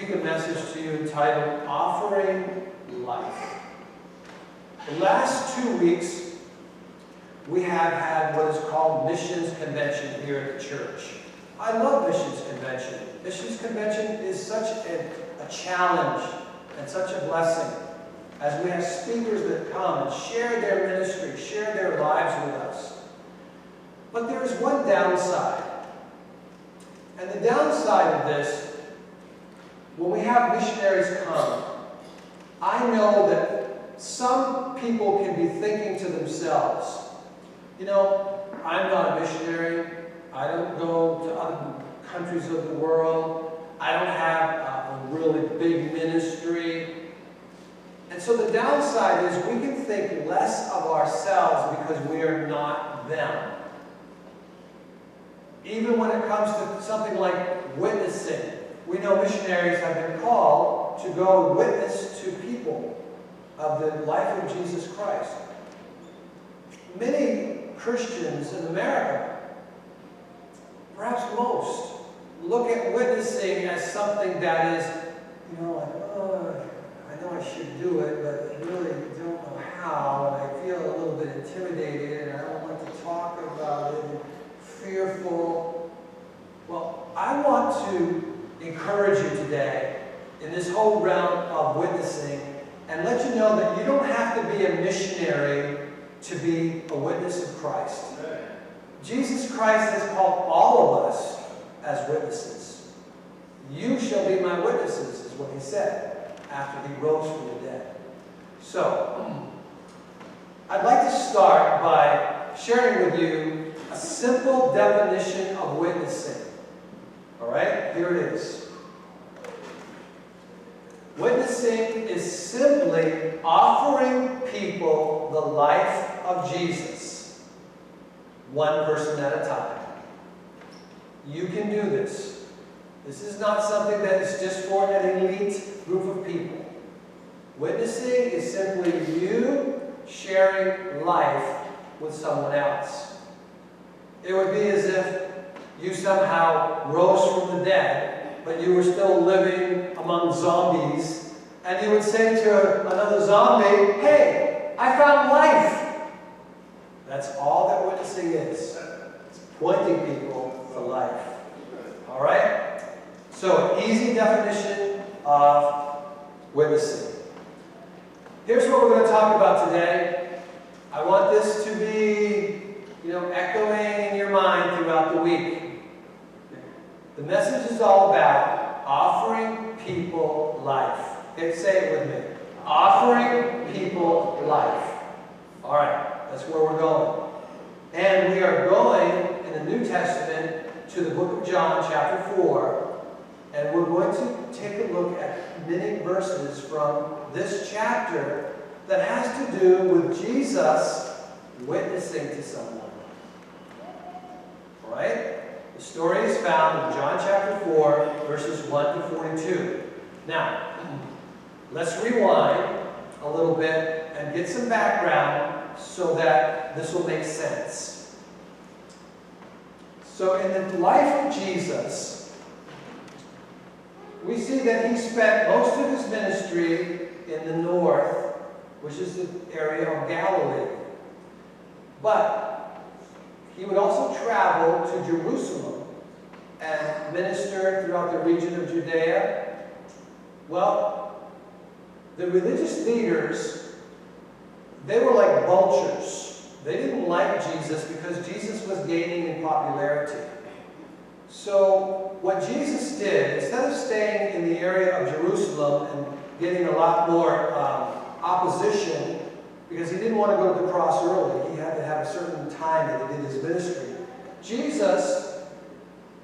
speak a message to you entitled Offering Life. The last 2 weeks, we have had what is called Missions Convention here at the church. I love Missions Convention. Missions Convention is such a challenge and such a blessing as we have speakers that come and share their ministry, share their lives with us. But there is one downside. And the downside of this, when we have missionaries come, I know that some people can be thinking to themselves, you know, I'm not a missionary. I don't go to other countries of the world. I don't have a really big ministry. And so the downside is we can think less of ourselves because we are not them. Even when it comes to something like witnessing, we know missionaries have been called to go and witness to people of the life of Jesus Christ. Many Christians in America, perhaps most, look at witnessing as something that is, you know, like, oh, I know I should do it, but I really don't know how, and I feel a little bit intimidated, and I don't want to talk about it, and fearful. Well, I want to encourage you today in this whole realm of witnessing and let you know that you don't have to be a missionary to be a witness of Christ. Jesus Christ has called all of us as witnesses. You shall be my witnesses, is what he said after he rose from the dead. So, I'd like to start by sharing with you a simple definition of witnessing. All right, here it is. Witnessing is simply offering people the life of Jesus, one person at a time. You can do this. This is not something that is just for an elite group of people. Witnessing is simply you sharing life with someone else. It would be as if you somehow rose from the dead, but you were still living among zombies, and you would say to another zombie, hey, I found life. That's all that witnessing is. It's pointing people to life. All right? So, easy definition of witnessing. Here's what we're going to talk about today. I want this to be, echoing in your mind throughout the week. The message is all about offering people life. Okay, say it with me. Offering people life. All right, that's where we're going. And we are going in the New Testament to the book of John, chapter 4. And we're going to take a look at many verses from this chapter that has to do with Jesus witnessing to someone. All right? The story is found in John chapter 4, verses 1 to 42. Now, let's rewind a little bit and get some background so that this will make sense. So in the life of Jesus, we see that he spent most of his ministry in the north, which is the area of Galilee. But he would also travel to Jerusalem and minister throughout the region of Judea. Well, the religious leaders, they were like vultures. They didn't like Jesus because Jesus was gaining in popularity. So what Jesus did, instead of staying in the area of Jerusalem and getting a lot more opposition, because he didn't want to go to the cross early, he had to have a certain time that he did his ministry. Jesus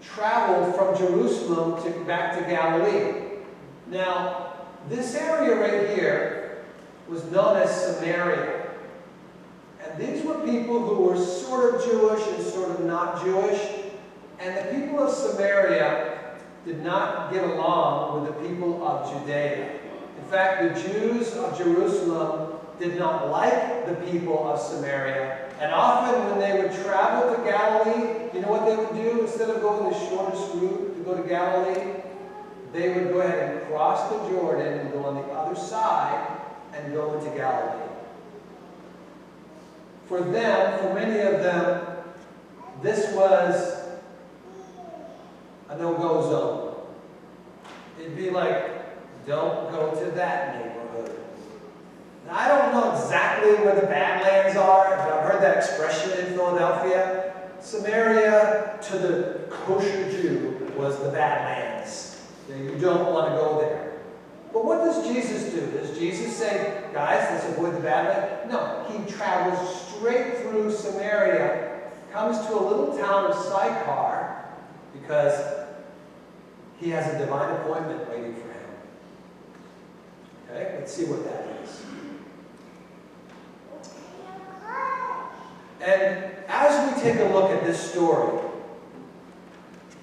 traveled from Jerusalem back to Galilee. Now, this area right here was known as Samaria. And these were people who were sort of Jewish and sort of not Jewish. And the people of Samaria did not get along with the people of Judea. In fact, the Jews of Jerusalem did not like the people of Samaria. And often when they would travel to Galilee, you know what they would do? Instead of going the shortest route to go to Galilee, they would go ahead and cross the Jordan and go on the other side and go into Galilee. For them, for many of them, this was a no-go zone. It'd be like, don't go to that neighborhood. Now, I don't know exactly where the Badlands are, but I've heard that expression in Philadelphia. Samaria to the kosher Jew was the Badlands. You don't want to go there. But what does Jesus do? Does Jesus say, guys, let's avoid the Badlands? No, he travels straight through Samaria, comes to a little town of Sychar, because he has a divine appointment waiting for him. Okay, let's see what that is. And as we take a look at this story,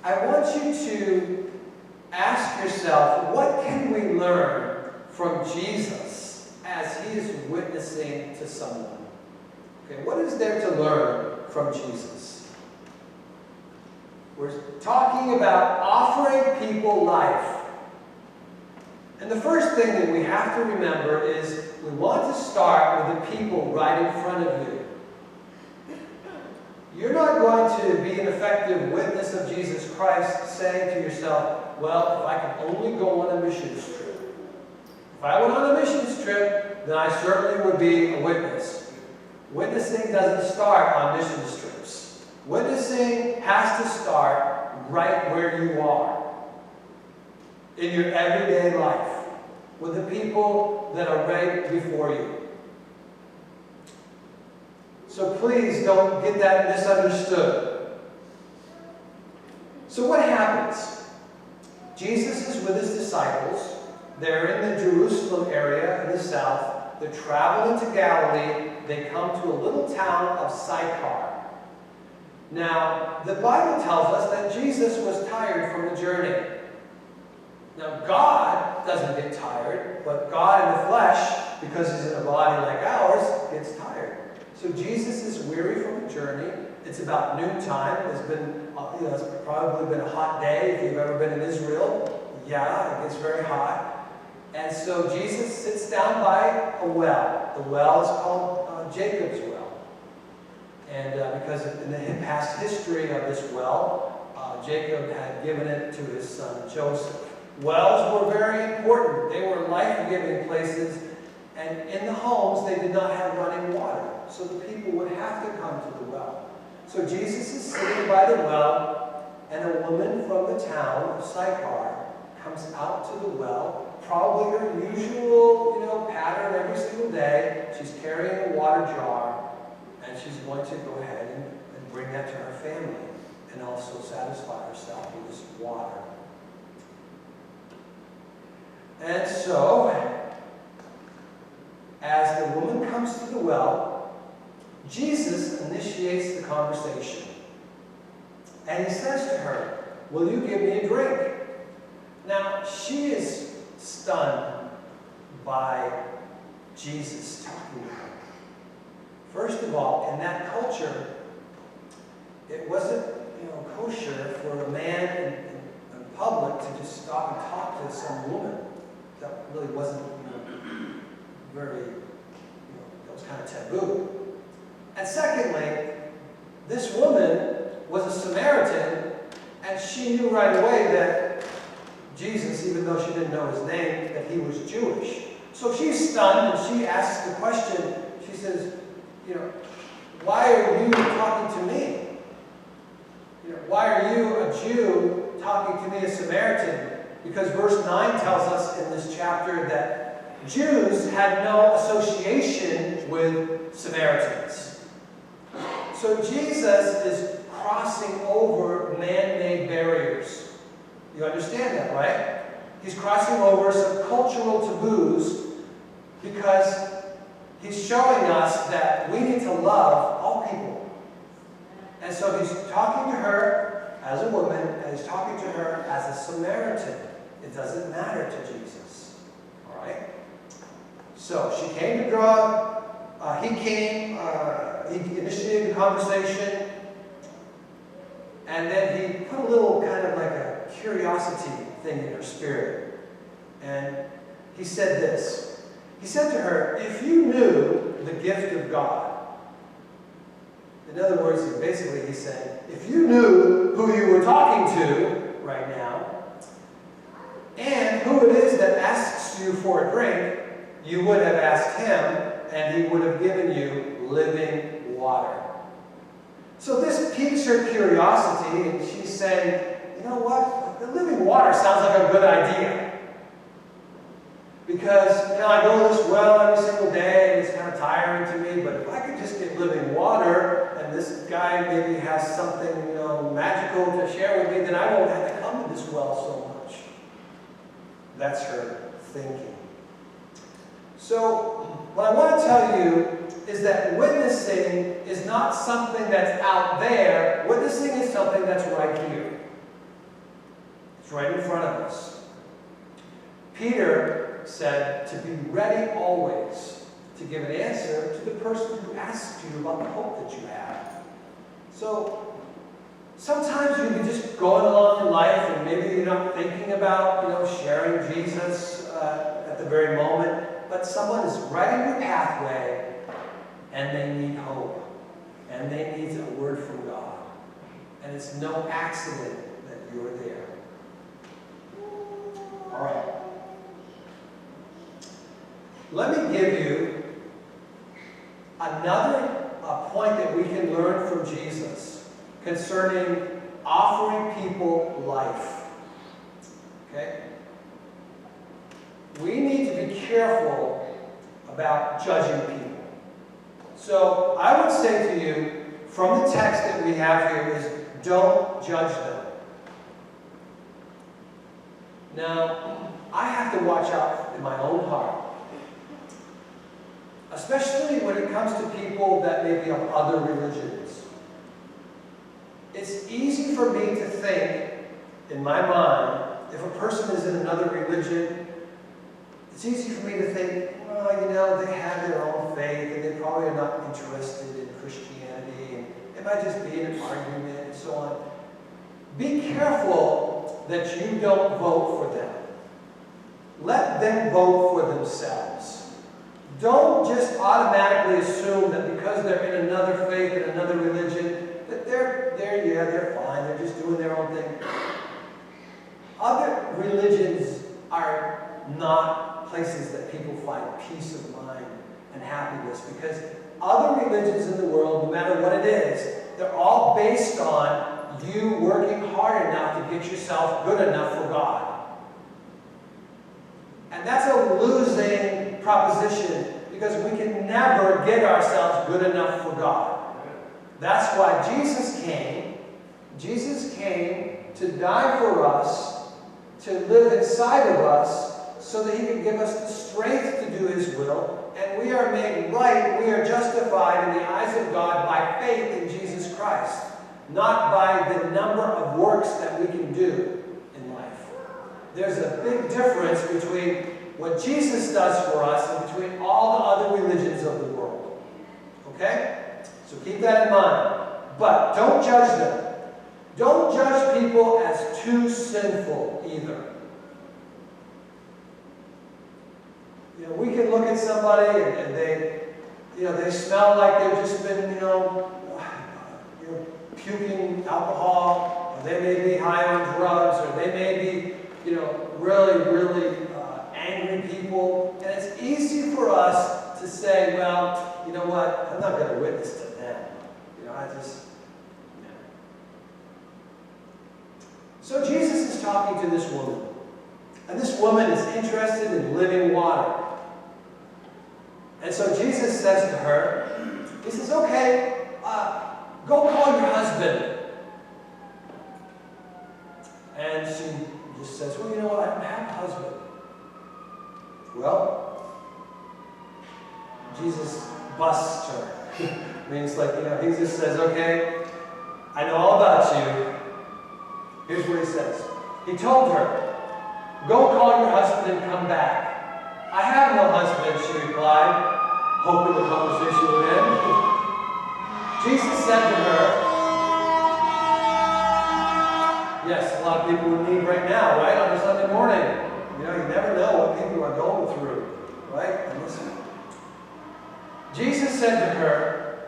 I want you to ask yourself, what can we learn from Jesus as he is witnessing to someone? Okay, what is there to learn from Jesus? We're talking about offering people life. And the first thing that we have to remember is we want to start with the people right in front of you. You're not going to be an effective witness of Jesus Christ saying to yourself, well, if I could only go on a missions trip. If I went on a missions trip, then I certainly would be a witness. Witnessing doesn't start on missions trips. Witnessing has to start right where you are, in your everyday life, with the people that are right before you. So please don't get that misunderstood. So what happens? Jesus is with his disciples. They're in the Jerusalem area in the south. They're traveling to Galilee. They come to a little town of Sychar. Now, the Bible tells us that Jesus was tired from the journey. Now, God doesn't get tired, but God in the flesh, because he's in a body like ours, gets tired. So Jesus is weary from the journey. It's about noontime. It's been, it's probably been a hot day if you've ever been in Israel. Yeah, it gets very hot. And so Jesus sits down by a well. The well is called Jacob's well. And because in the past history of this well, Jacob had given it to his son Joseph. Wells were very important. They were life-giving places. And in the homes, they did not have running water. So the people would have to come to the well. So Jesus is sitting by the well, and a woman from the town of Sychar comes out to the well, probably her usual, pattern every single day. She's carrying a water jar, and she's going to go ahead and bring that to her family, and also satisfy herself with this water. And so, as the woman comes to the well, Jesus initiates the conversation. And he says to her, "Will you give me a drink?" Now, she is stunned by Jesus talking to her. First of all, in that culture, it wasn't kosher for a man in public to just stop and talk to some woman. That really wasn't very, that was kind of taboo. And secondly, this woman was a Samaritan, and she knew right away that Jesus, even though she didn't know his name, that he was Jewish. So she's stunned, and she asks the question. She says, why are you talking to me? Why are you, a Jew, talking to me, a Samaritan? Because verse 9 tells us in this chapter that Jews had no association with Samaritans. So Jesus is crossing over man-made barriers. You understand that, right? He's crossing over some cultural taboos because he's showing us that we need to love all people. And so he's talking to her as a woman, and he's talking to her as a Samaritan. It doesn't matter to Jesus. All right? So she came to draw, he initiated the conversation, and then he put a little kind of like a curiosity thing in her spirit. And he said this. He said to her, if you knew the gift of God, in other words, basically he's saying, if you knew who you were talking to right now, and who it is that asks you for a drink, you would have asked him, and he would have given you living water. So this piques her curiosity, and she's saying, you know what? The living water sounds like a good idea. Because, I go to this well every single day, and it's kind of tiring to me, but if I could just get living water, and this guy maybe has something, magical to share with me, then I won't have to come to this well so much. That's her thinking. So, what I want to tell you is that witnessing is not something that's out there. Witnessing is something that's right here. It's right in front of us. Peter said to be ready always to give an answer to the person who asks you about the hope that you have. So sometimes you can just go along in life and maybe you're not thinking about sharing Jesus at the very moment, but someone is right in your pathway and they need hope and they need a word from God, and it's no accident that you're there. All right. Let me give you another point that we can learn from Jesus concerning offering people life. Okay? We need to be careful about judging people. So I would say to you, from the text that we have here, is don't judge them. Now, I have to watch out in my own heart, especially when it comes to people that may be of other religions. It's easy for me to think, in my mind, if a person is in another religion, it's easy for me to think, well, they have their own faith, and they probably are not interested in Christianity, and it might just be an argument, and so on. Be careful that you don't vote for them. Let them vote for themselves. Don't just automatically assume that because they're in another faith, in another religion, that they're fine, they're just doing their own thing. Other religions are not places that people find peace of mind and happiness, because other religions in the world, no matter what it is, they're all based on you working hard enough to get yourself good enough for God. And that's a losing proposition, because we can never get ourselves good enough for God. That's why Jesus came. Jesus came to die for us, to live inside of us, so that he can give us the strength to do his will. And we are made right, we are justified in the eyes of God by faith in Jesus Christ, not by the number of works that we can do in life. There's a big difference between what Jesus does for us and between all the other religions of the world. Okay? So keep that in mind. But don't judge them. Don't judge people as too sinful either. We can look at somebody and they smell like they've just been, puking alcohol, or they may be high on drugs, or they may be, really, really angry people. And it's easy for us to say, well, you know what, I'm not going to witness to them. So Jesus is talking to this woman. And this woman is interested in living water. And so Jesus says to her, he says, okay, go call your husband. And she just says, well, you know what, I don't have a husband. Well, Jesus busts her. I mean, it's like, he just says, okay, I know all about you. Here's what he says. He told her, go call your husband and come back. I have no husband, she replied, hoping the conversation would end. Jesus said to her, yes, a lot of people would need right now, right, on a Sunday morning. You never know Jesus said to her,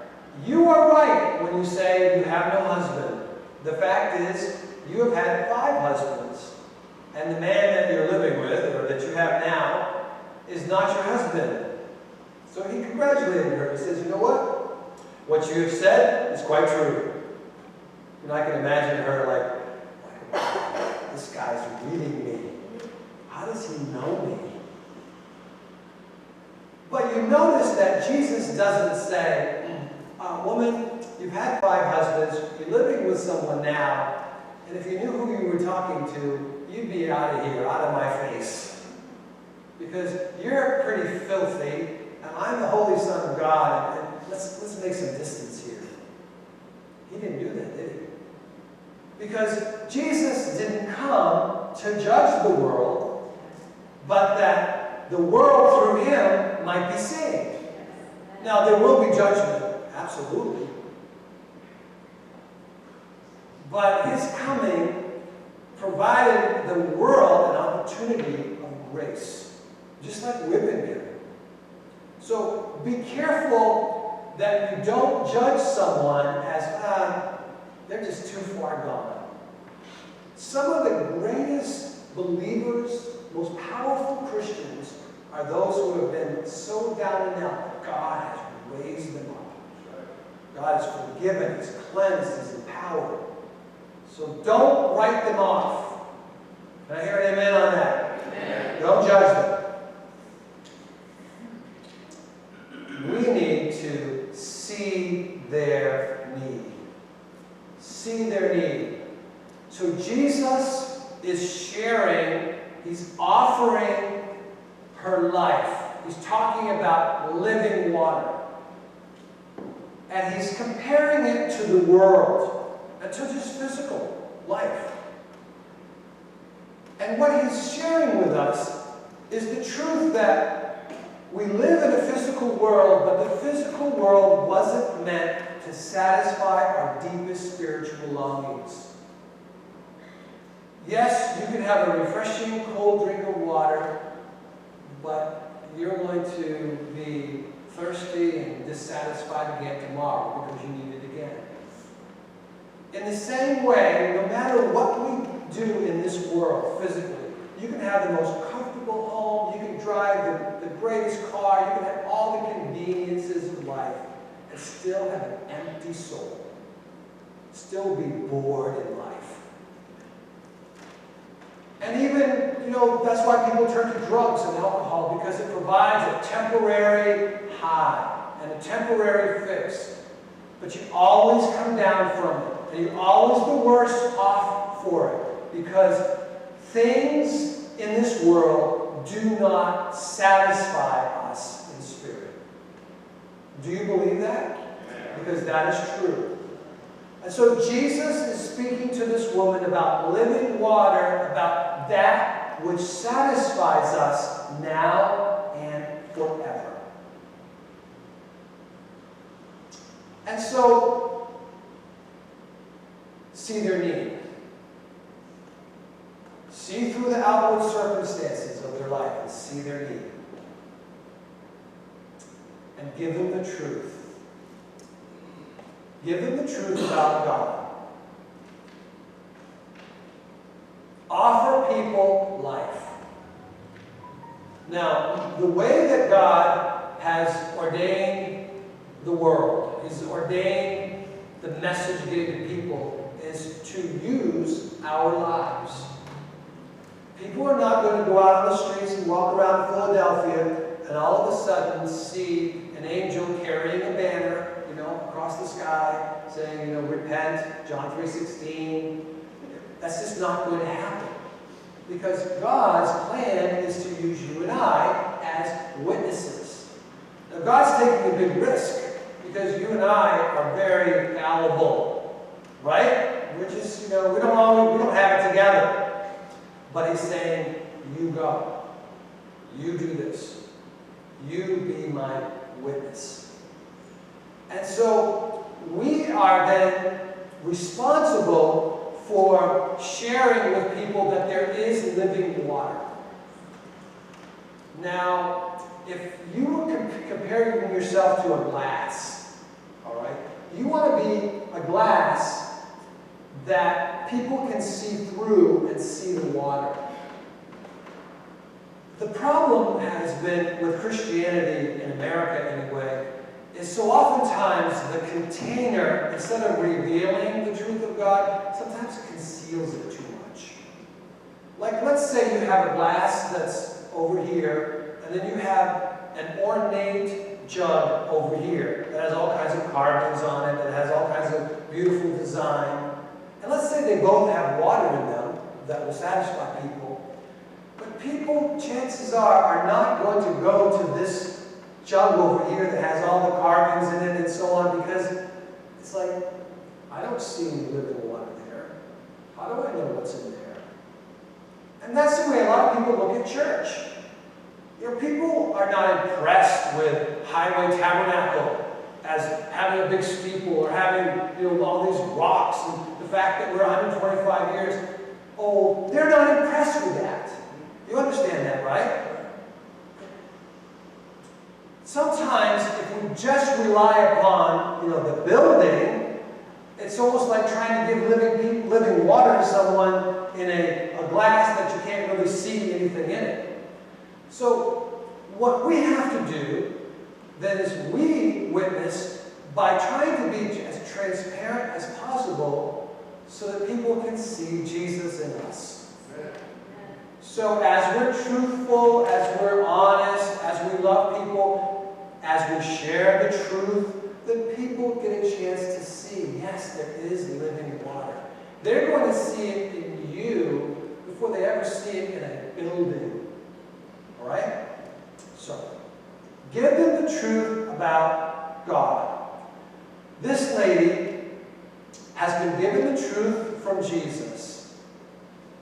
"You are right when you say you have no husband. The fact is, you have had 5 husbands, and the man that you're living with, or that you have now, is not your husband." So he congratulated her. He says, "You know what? What you have said is quite true." And I can imagine her like, this guy's reading me. How does he know me? But you notice that Jesus doesn't say, "Woman, you've had 5 husbands, you're living with someone now, and if you knew who you were talking to, you'd be out of here, out of my face. Because you're pretty filthy, and I'm the Holy Son of God, and let's make some distance here." He didn't do that, did he? Because Jesus didn't come to judge the world, but that the world through him might be saved. Now, there will be judgment, absolutely. But his coming provided the world an opportunity of grace, just like we've been given. So be careful that you don't judge someone as, they're just too far gone. Some of the greatest believers, most powerful Christians, are those who have been so down and out that God has raised them up. God has forgiven, He's cleansed, He's empowered. So don't write them off. Can I hear an amen on that? Amen. Don't judge them. We need to see their need. See their need. So Jesus is sharing, He's offering her life. He's talking about living water. And He's comparing it to the world and to just physical life. And what He's sharing with us is the truth that we live in a physical world, but the physical world wasn't meant to satisfy our deepest spiritual longings. Yes, you can have a refreshing cold drink of water, but you're going to be thirsty and dissatisfied again tomorrow because you need it again. In the same way, no matter what we do in this world physically, you can have the most comfortable home, you can drive the greatest car, you can have all the conveniences of life, and still have an empty soul. Still be bored in life. And even, that's why people turn to drugs and alcohol, because it provides a temporary high and a temporary fix. But you always come down from it, and you're always the worse off for it, because things in this world do not satisfy us in spirit. Do you believe that? Because that is true. And so Jesus is speaking to this woman about living water, about that which satisfies us now and forever. And so, see their need. See through the outward circumstances of their life and see their need. And give them the truth. Give them the truth about God. Offer people life. Now, the way that God has ordained the world, He's ordained the message given to people, is to use our lives. People are not going to go out on the streets and walk around Philadelphia and all of a sudden see an angel carrying a banner, across the sky, saying, repent, John 3:16. That's just not going to happen. Because God's plan is to use you and I as witnesses. Now, God's taking a big risk, because you and I are very fallible. Right? We're just, we don't have it together. But He's saying, you go. You do this. You be my witness. And so we are then responsible for sharing with people that there is living water. Now, if you were comparing yourself to a glass, all right, you want to be a glass that people can see through and see the water. The problem has been with Christianity in America anyway, is so oftentimes the container, instead of revealing the truth of God, sometimes it conceals it too much. Like, let's say you have a glass that's over here, and then you have an ornate jug over here that has all kinds of carvings on it, that has all kinds of beautiful design. And let's say they both have water in them that will satisfy people. But people, chances are not going to go to this jug over here that has all the carvings in it and so on, because it's like, I don't see any living water there. How do I know what's in there? And that's the way a lot of people look at church. You know, people are not impressed with Highway Tabernacle as having a big steeple or having, you know, all these rocks and the fact that we're 125 years old. They're not impressed with that. You understand that, right? Sometimes if we just rely upon, you know, the building, it's almost like trying to give living water to someone in a glass that you can't really see anything in it. So what we have to do then is we witness by trying to be as transparent as possible so that people can see Jesus in us. So as we're truthful, as we're honest, as we love people, as we share the truth, then people get a chance to see, yes, there is living water. They're going to see it in you before they ever see it in a building. All right? So, give them the truth about God. This lady has been given the truth from Jesus.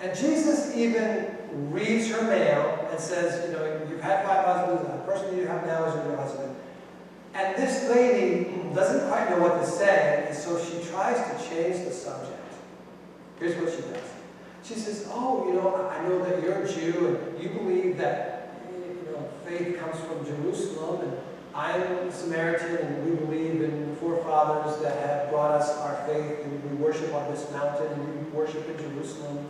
And Jesus even reads her mail and says, you know, you've had 5 husbands, and the person you have now is your husband. And this lady doesn't quite know what to say, and so she tries to change the subject. Here's what she does. She says, oh, you know, I know that you're a Jew, and you believe that, you know, faith comes from Jerusalem, and I'm a Samaritan, and we believe in the forefathers that have brought us our faith, and we worship on this mountain, and we worship in Jerusalem.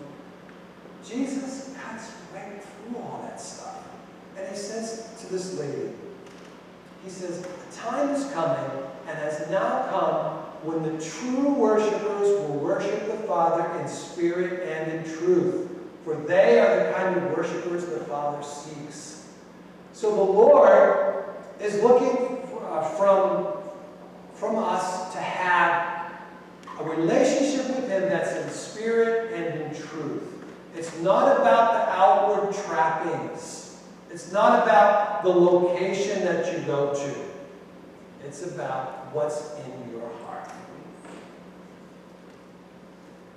Jesus cuts right through all that stuff. And he says to this lady, he says, the time is coming and has now come when the true worshipers will worship the Father in spirit and in truth. For they are the kind of worshipers the Father seeks. So the Lord is looking from us to have a relationship with Him that's in spirit and in truth. It's not about the outward trappings. It's not about the location that you go to. It's about what's in your heart.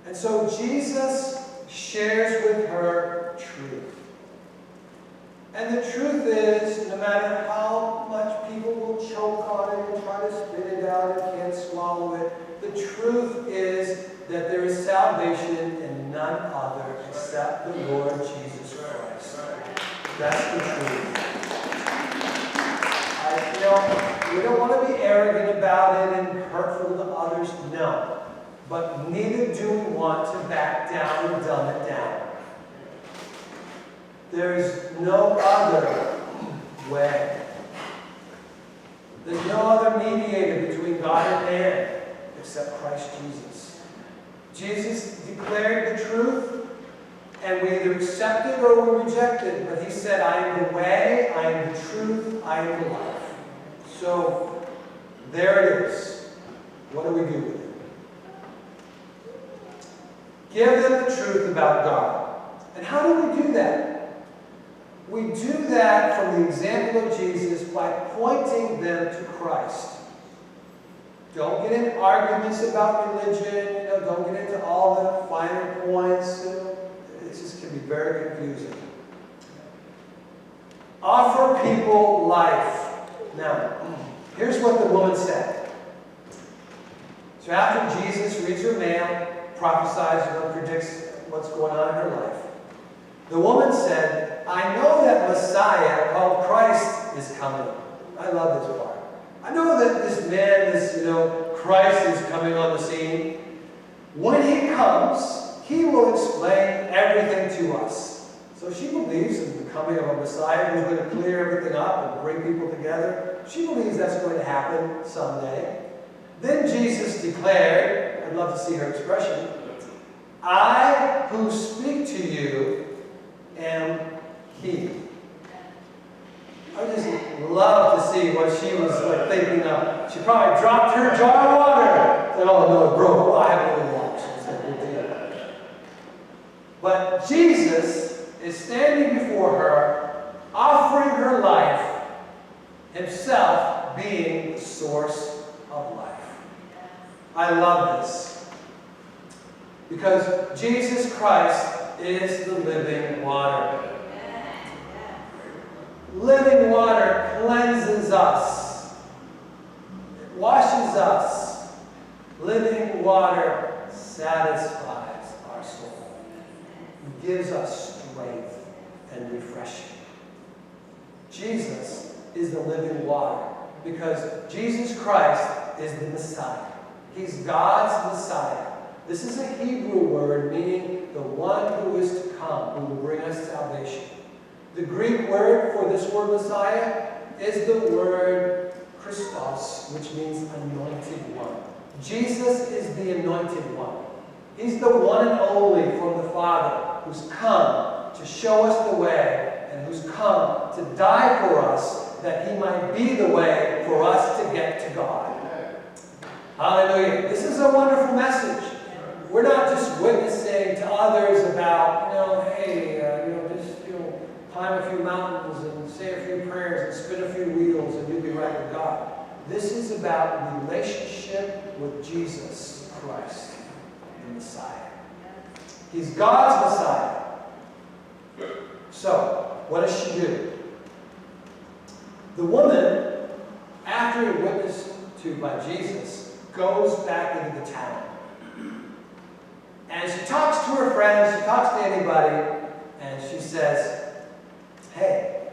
And so Jesus shares with her truth. And the truth is, no matter how much people will choke on it and try to spit it out and can't swallow it, the truth is that there is salvation in none other except the Lord Jesus Christ. That's the truth. We don't want to be arrogant about it and hurtful to others, no. But neither do we want to back down and dumb it down. There's no other way. There's no other mediator between God and man except Christ Jesus. Jesus declared the truth, and we either accept it or we reject it. But He said, I am the way, I am the truth, I am the life. So, there it is. What do we do with it? Give them the truth about God. And how do we do that? We do that from the example of Jesus by pointing them to Christ. Don't get into arguments about religion. Don't get into all the finer points. It just can be very confusing. Offer people life. Now, here's what the woman said. So after Jesus reads her mail, prophesies, predicts what's going on in her life, the woman said, I know that Messiah, called Christ, is coming. I love this part. I know that this man, Christ is coming on the scene. When he comes, he will explain everything to us. So she believes in the coming of a Messiah who's going to clear everything up and bring people together. She believes that's going to happen someday. Then Jesus declared, I'd love to see her expression, I who speak to you am he. I just love to see what she was thinking of. She probably dropped her jar of water. Said, oh no, it broke. Well, I have a little watch. But Jesus is standing before her, offering her life, himself being the source of life. I love this. Because Jesus Christ is the living water. Living water cleanses us. It washes us. Living water satisfies our soul. It gives us strength and refreshing. Jesus is the living water because Jesus Christ is the Messiah. He's God's Messiah. This is a Hebrew word meaning the one who is to come, who will bring us salvation. The Greek word for this word Messiah is the word Christos, which means anointed one. Jesus is the anointed one. He's the one and only from the Father who's come to show us the way and who's come to die for us that he might be the way for us to get to God. Hallelujah. This is a wonderful message. We're not just witnessing to others about, climb a few mountains and say a few prayers and spin a few wheels and you'll be right with God. This is about relationship with Jesus Christ, the Messiah. He's God's Messiah. So, what does she do? The woman, after witnessed to by Jesus, goes back into the town. And she talks to her friends, she talks to anybody, and she says, hey,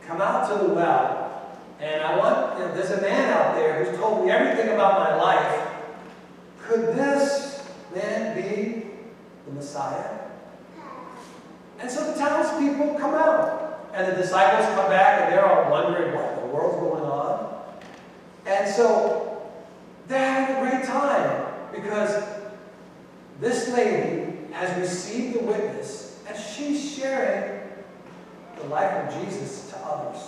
come out to the well, and I want, there's a man out there who's told me everything about my life. Could this man be the Messiah? And so the townspeople come out, and the disciples come back, and they're all wondering what in the world's going on. And so they're having a great time, because this lady has received the witness, and she's sharing the life of Jesus to others.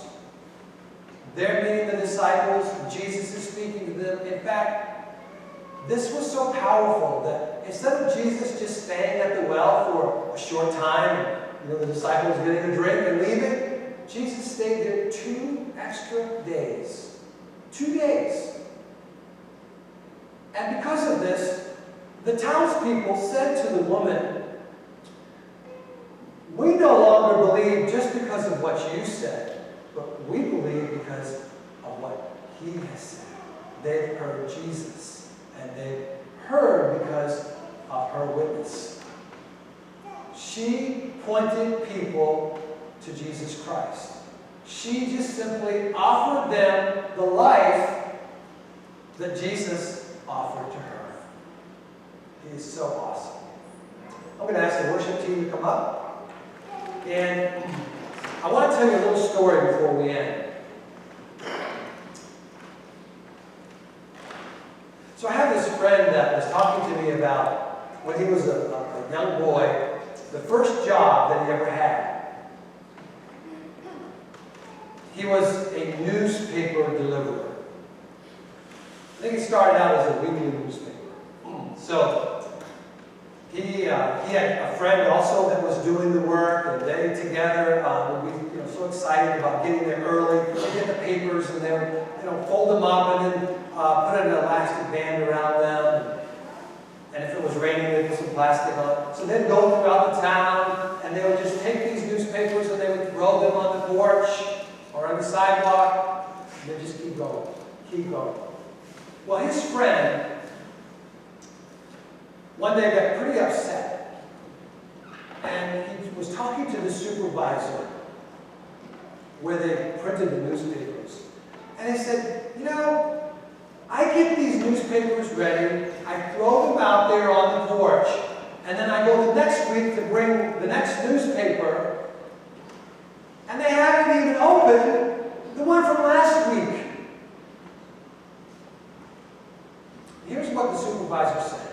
They're meeting the disciples. Jesus is speaking to them. In fact, this was so powerful that instead of Jesus just staying at the well for a short time, the disciples getting a drink and leaving, Jesus stayed there 2 extra days. 2 days. And because of this, the townspeople said to the woman, we no longer believe just because of what you said, but we believe because of what he has said. They've heard Jesus, and they've heard because of her witness. She pointed people to Jesus Christ. She just simply offered them the life that Jesus offered to her. He is so awesome. I'm going to ask the worship team to come up. And I want to tell you a little story before we end. So I have this friend that was talking to me about when he was a young boy, the first job that he ever had. He was a newspaper deliverer. I think he started out as a weekly newspaper. So he had a friend also that was doing the work, and they together would be so excited about getting there early. They get the papers and they would fold them up and then put an elastic band around them. And if it was raining, they'd put some plastic on. So they'd go throughout the town and they would just take these newspapers and they would throw them on the porch or on the sidewalk. And they'd just keep going, keep going. Well, his friend one day got pretty upset, and he was talking to the supervisor. where they printed the newspapers. And he said, you know, I get these newspapers ready, I throw them out there on the porch, and then I go the next week to bring the next newspaper, and they haven't even opened the one from last week. Here's what the supervisor said.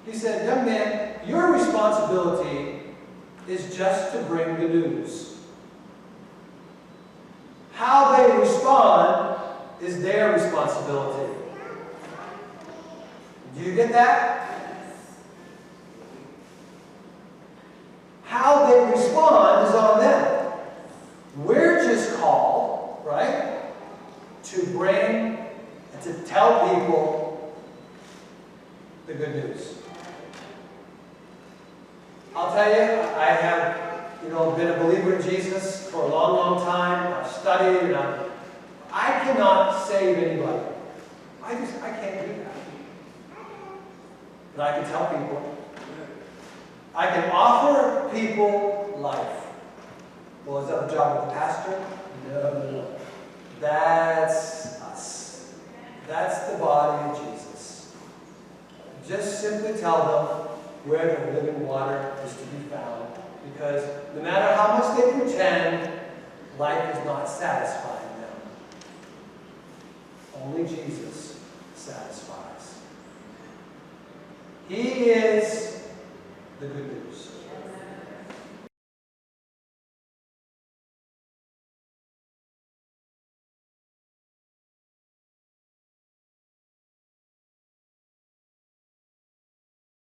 He said, young man, your responsibility is just to bring the news. How they respond is their responsibility. Do you get that? How they respond is on them. We're just called, right, to bring and to tell people the good news. I'll tell you, I have, been a believer in Jesus for a long, long time. I've studied, and I cannot save anybody. I can't do that. But I can tell people. I can offer people life. Well, is that the job of the pastor? No. That's us. That's the body of Jesus. Just simply tell them where the living water is to be found. Because no matter how much they pretend, life is not satisfying them. Only Jesus satisfies. He is the good news.